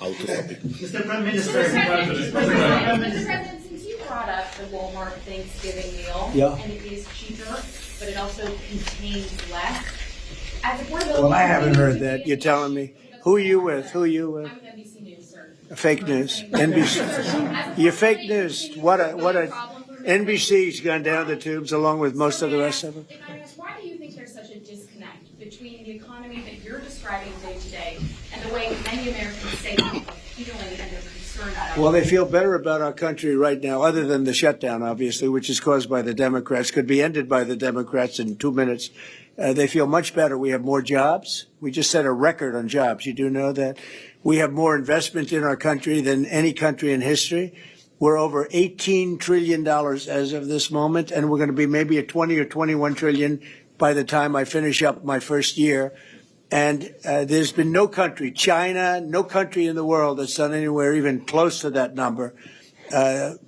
how to stop it. Mr. Prime Minister, Mr. President, since you brought up the Walmart Thanksgiving meal, and it is cheaper, but it also contains less. As affordability, Well, I haven't heard that. You're telling me. Who are you with? Who are you with? I'm with NBC News, sir. Fake news. NBC. You're fake news. What a NBC's gone down the tubes along with most of the rest of them. If I ask, why do you think there's such a disconnect between the economy that you're describing day to day and the way many Americans say they're feeling and they're concerned about? Well, they feel better about our country right now, other than the shutdown, obviously, which is caused by the Democrats, could be ended by the Democrats in 2 minutes. They feel much better. We have more jobs. We just set a record on jobs. You do know that. We have more investment in our country than any country in history. We're over $18 trillion as of this moment, and we're going to be maybe at 20 or 21 trillion by the time I finish up my first year. And there's been no country, China, no country in the world that's done anywhere even close to that number.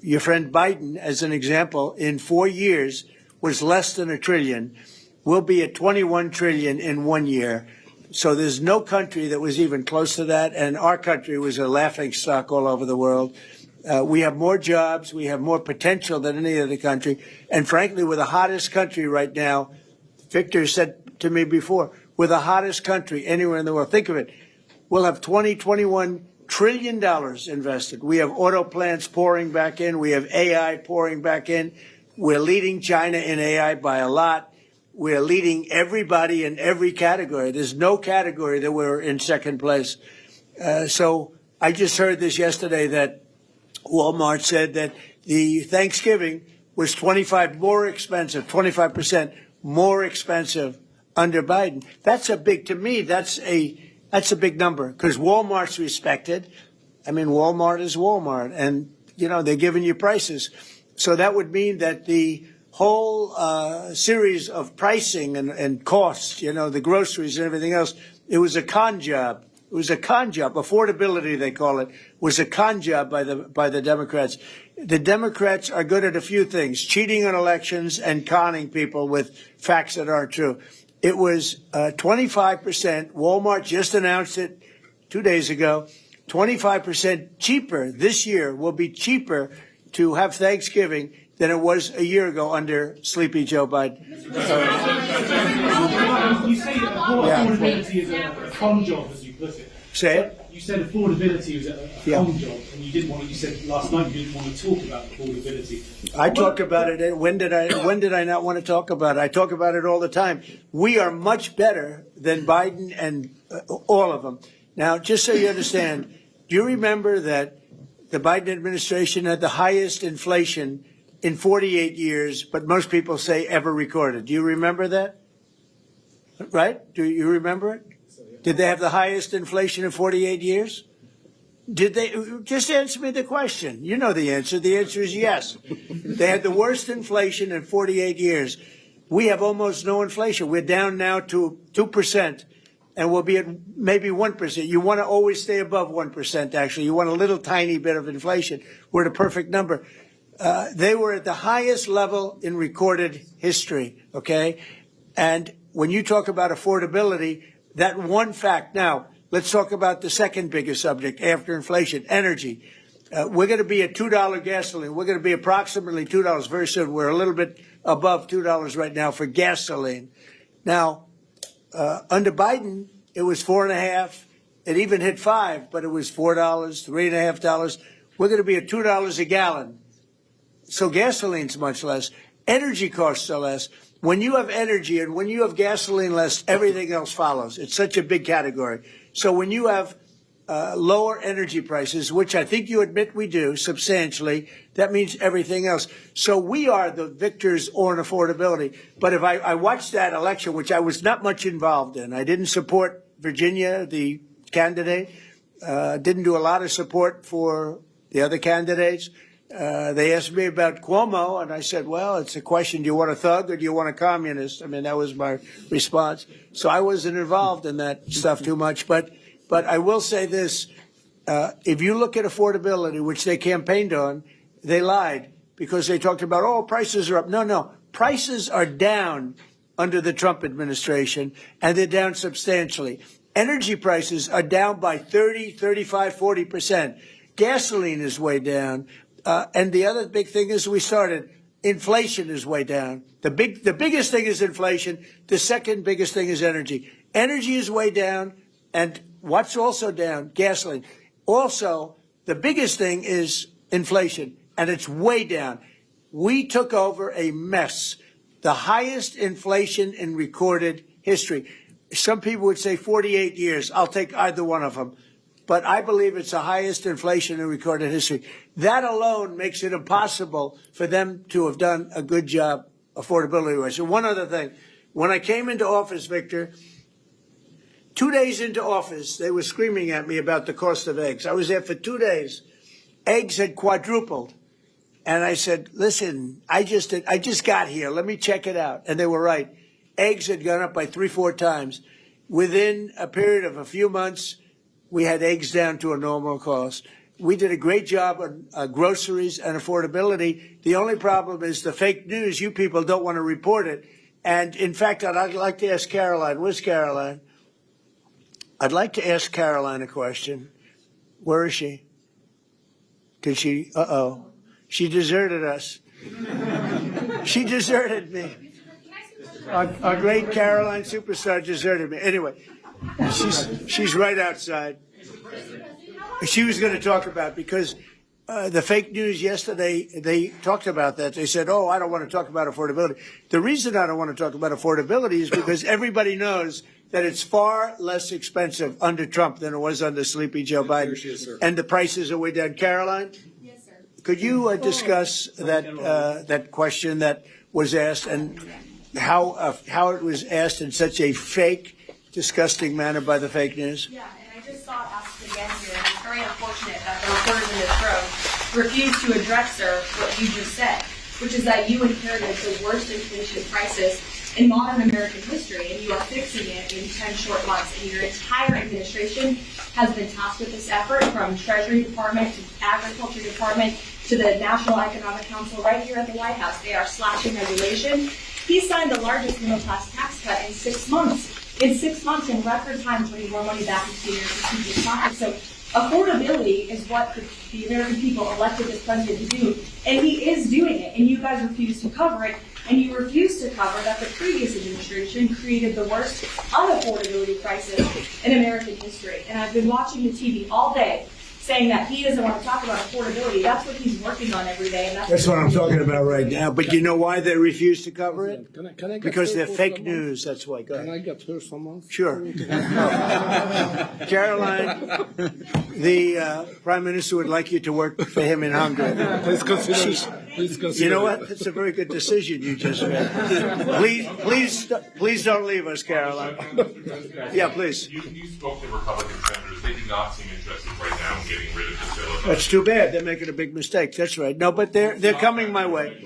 Your friend Biden, as an example, in 4 years was less than $1 trillion. We'll be at 21 trillion in 1 year. So there's no country that was even close to that, and our country was a laughing stock all over the world. We have more jobs, we have more potential than any other country, and frankly, we're the hottest country right now. Victor said to me before, we're the hottest country anywhere in the world. Think of it. We'll have $21 trillion invested. We have auto plants pouring back in. We have AI pouring back in. We're leading China in AI by a lot. We're leading everybody in every category. There's no category that we're in second place. So I just heard this yesterday that Walmart said that the Thanksgiving was 25% more expensive under Biden. That's a big, to me, that's a big number, because Walmart's respected. I mean, Walmart is Walmart, and, you know, they're giving you prices. So that would mean that the whole series of pricing and costs, you know, the groceries and everything else, it was a con job. It was a con job. Affordability, they call it, was a con job by the Democrats. The Democrats are good at a few things: cheating on elections and conning people with facts that aren't true. It was 25%. Walmart just announced it 2 days ago. 25% cheaper this year will be cheaper to have Thanksgiving than it was a year ago under Sleepy Joe Biden. You say affordability is a con job, as you put it. Say it. You said affordability was a con job, and you didn't want. You said last night you didn't want to talk about affordability. I talk about it. When did I not want to talk about it? I talk about it all the time. We are much better than Biden and all of them. Now, just so you understand, do you remember that the Biden administration had the highest inflation in 48 years, but most people say ever recorded? Do you remember that? Right? Do you remember it? Did they have the highest inflation in 48 years? Did they? Just answer me the question. You know the answer. The answer is yes. They had the worst inflation in 48 years. We have almost no inflation. We're down now to 2%, and we'll be at maybe 1%. You want to always stay above 1%, actually. You want a little tiny bit of inflation. We're at a perfect number. They were at the highest level in recorded history, okay? And when you talk about affordability, that one fact. Now, let's talk about the second biggest subject after inflation, energy. We're going to be at $2 gasoline. We're going to be approximately $2 very soon. We're a little bit above $2 right now for gasoline. Now, under Biden, it was $4.50. It even hit $5, but it was $4, $3.50. We're going to be at $2 a gallon. So gasoline's much less. Energy costs are less. When you have energy and when you have gasoline less, everything else follows. It's such a big category. So when you have lower energy prices, which I think you admit we do substantially, that means everything else. So we are the victors on affordability. But if I watched that election, which I was not much involved in, I didn't support Virginia, the candidate, didn't do a lot of support for the other candidates. They asked me about Cuomo, and I said, well, it's a question, do you want a thug or do you want a communist? I mean, that was my response. So I wasn't involved in that stuff too much. But I will say this. If you look at affordability, which they campaigned on, they lied because they talked about, oh, prices are up. No, prices are down under the Trump administration, and they're down substantially. Energy prices are down by 30, 35, 40%. Gasoline is way down. And the other big thing is inflation is way down. The biggest thing is inflation. The second biggest thing is energy. Energy is way down. And what's also down? Gasoline. Also, the biggest thing is inflation, and it's way down. We took over a mess, the highest inflation in recorded history. Some people would say 48 years. I'll take either one of them. But I believe it's the highest inflation in recorded history. That alone makes it impossible for them to have done a good job affordability-wise. And one other thing. When I came into office, Victor, 2 days into office, they were screaming at me about the cost of eggs. I was there for 2 days. Eggs had quadrupled. And I said, listen, I just got here. Let me check it out. And they were right. Eggs had gone up by 3-4 times. Within a period of a few months, we had eggs down to a normal cost. We did a great job on groceries and affordability. The only problem is the fake news. You people don't want to report it. And in fact, I'd like to ask Karoline. Where's Karoline? I'd like to ask Karoline a question. Where is she? Did she? She deserted us. She deserted me. Our great Karoline superstar deserted me. Anyway, she's right outside. She was going to talk about, because the fake news yesterday, they talked about that. They said, I don't want to talk about affordability. The reason I don't want to talk about affordability is because everybody knows that it's far less expensive under Trump than it was under Sleepy Joe Biden. Yes, sir. And the prices are way down. Karoline? Yes, sir. Could you discuss that question that was asked, and how it was asked in such a fake, disgusting manner by the fake news? Yeah, and I just saw it asked again here, and it's very unfortunate that the reporters in this room refused to address, sir, what you just said, which is that you inherited the worst inflation crisis in modern American history, and you are fixing it in 10 short months. And your entire administration has been tasked with this effort, from Treasury Department to Agriculture Department to the National Economic Council right here at the White House. They are slashing regulation. He signed the largest middle-class tax cut in 6 months. In 6 months, in record time, putting more money back into your strategic pockets. So affordability is what the American people elected this president to do, and he is doing it, and you guys refuse to cover it. And you refuse to cover that the previous administration created the worst unaffordability crisis in American history. And I've been watching the TV all day saying that he doesn't want to talk about affordability. That's what he's working on every day. And that's what I'm talking about right now. But you know why they refuse to cover it? Can I get because they're her for fake some news. That's why. Go ahead. Can I get her some months? Sure. Caroline, the Prime Minister would like you to work for him in Hungary. Please consider. You know what? That's a very good decision you just made. Please don't leave us, Caroline. Yeah, please. You spoke to Republican senators. They do not seem interested right now in getting rid of this bill. That's too bad. They're making a big mistake. That's right. No, but they're coming my way.